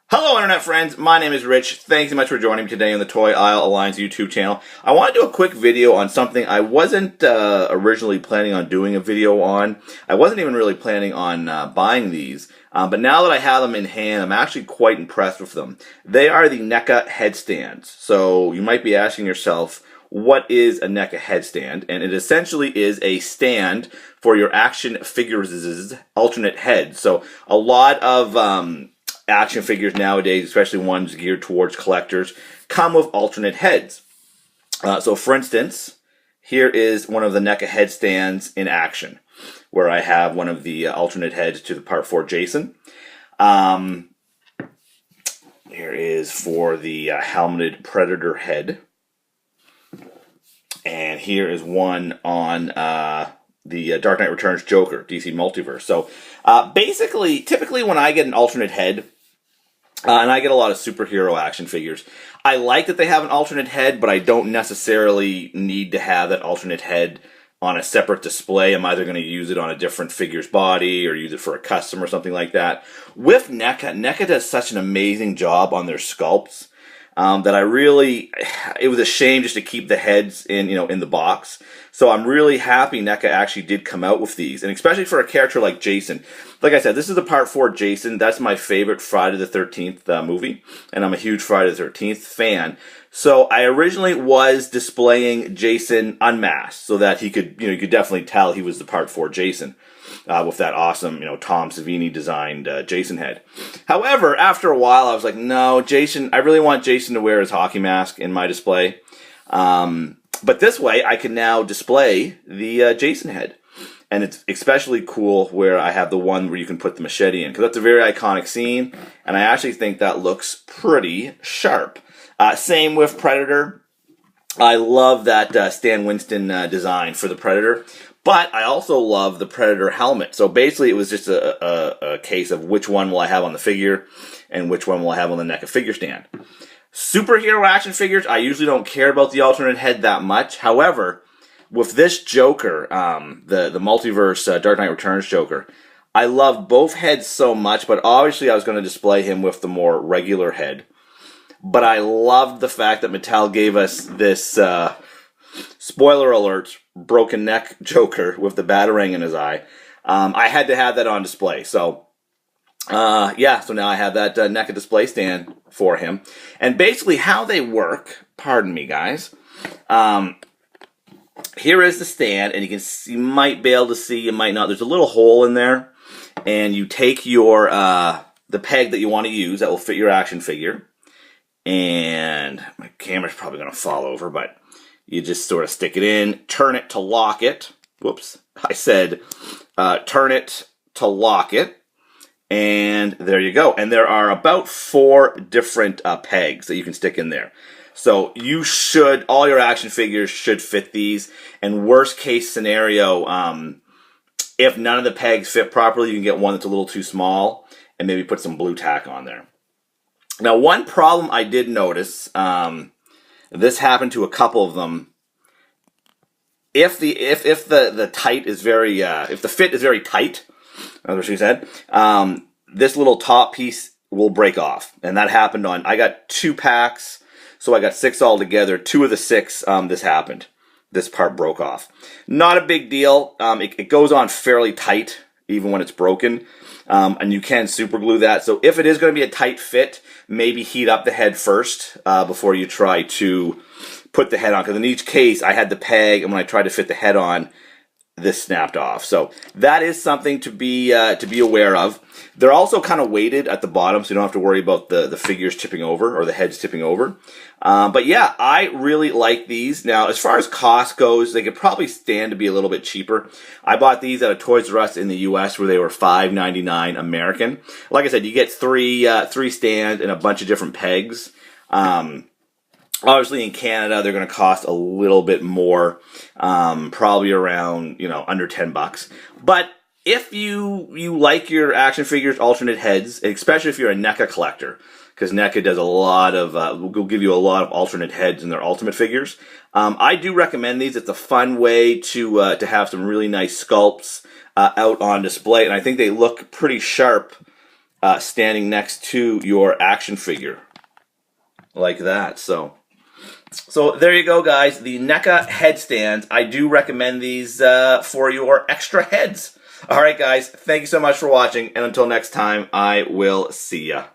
Hello Internet friends, my name is Rich. Thanks so much for joining me today on the Toy Aisle Alliance YouTube channel. I want to do a quick video on something I wasn't originally planning on doing a video on. I wasn't even really planning on buying these, but now that I have them in hand, I'm actually quite impressed with them. They are the Neca headstands. So you might be asking yourself, what is a Neca headstand? And it essentially is a stand for your action figures' alternate heads. So a lot of action figures nowadays, especially ones geared towards collectors, come with alternate heads. So for instance, here is one of the Neca headstands in action, where I have one of the alternate heads to the Part 4 Jason. Here is for the helmeted Predator head. And here is one on the Dark Knight Returns Joker, DC Multiverse. So basically, typically when I get an alternate head, and I get a lot of superhero action figures, I like that they have an alternate head, but I don't necessarily need to have that alternate head on a separate display. I'm either going to use it on a different figure's body or use it for a custom or something like that. With NECA does such an amazing job on their sculpts that it was a shame just to keep the heads in the box. So I'm really happy NECA actually did come out with these, and especially for a character like Jason. Like I said, this is the Part 4 Jason. That's my favorite Friday the 13th movie, and I'm a huge Friday the 13th fan. So I originally was displaying Jason unmasked so that he could, you could definitely tell he was the Part 4 Jason. With that awesome, Tom Savini designed Jason head. However, after a while, I was like, no, Jason, I really want Jason to wear his hockey mask in my display. But this way, I can now display the Jason head. And it's especially cool where I have the one where you can put the machete in, because that's a very iconic scene, and I actually think that looks pretty sharp. Same with Predator. I love that Stan Winston design for the Predator. But I also love the Predator helmet. So basically, it was just a case of which one will I have on the figure and which one will I have on the NECA figure stand. Superhero action figures, I usually don't care about the alternate head that much. However, with this Joker, the Multiverse Dark Knight Returns Joker, I love both heads so much, but obviously I was going to display him with the more regular head. But I loved the fact that Mattel gave us this, spoiler alert, broken neck Joker with the batarang in his eye. I had to have that on display. So, so now I have that NECA display stand for him. And basically how they work, pardon me guys, here is the stand, and you might be able to see, you might not. There's a little hole in there, and you take your, the peg that you want to use that will fit your action figure, and my camera's probably going to fall over, but you just sort of stick it in, turn it to lock it. Whoops, I said turn it to lock it, and there you go. And there are about 4 different pegs that you can stick in there. So all your action figures should fit these. And worst case scenario, if none of the pegs fit properly, you can get one that's a little too small and maybe put some blue tack on there. Now, one problem I did notice, this happened to a couple of them. If the tight is very if the fit is very tight, that's what she said, this little top piece will break off, and that happened on. I got 2 packs. So I got 6 altogether. 2 of the 6, this happened. This part broke off. Not a big deal. It goes on fairly tight, even when it's broken. And you can super glue that. So if it is going to be a tight fit, maybe heat up the head first before you try to put the head on. Because in each case, I had the peg, and when I tried to fit the head on, this snapped off. So that is something to be aware of. They're also kind of weighted at the bottom, so you don't have to worry about the figures tipping over or the heads tipping over. But yeah, I really like these. Now, as far as cost goes, they could probably stand to be a little bit cheaper. I bought these at a Toys R Us in the U.S. where they were $5.99 American. Like I said, you get three stands and a bunch of different pegs. Obviously, in Canada, they're going to cost a little bit more, probably around, under $10. But if you like your action figures alternate heads, especially if you're a NECA collector, because NECA does a lot of, will give you a lot of alternate heads in their ultimate figures. I do recommend these. It's a fun way to have some really nice sculpts out on display, and I think they look pretty sharp standing next to your action figure, like that. So there you go, guys. The Neca headstands. I do recommend these for your extra heads. All right, guys. Thank you so much for watching, and until next time, I will see ya.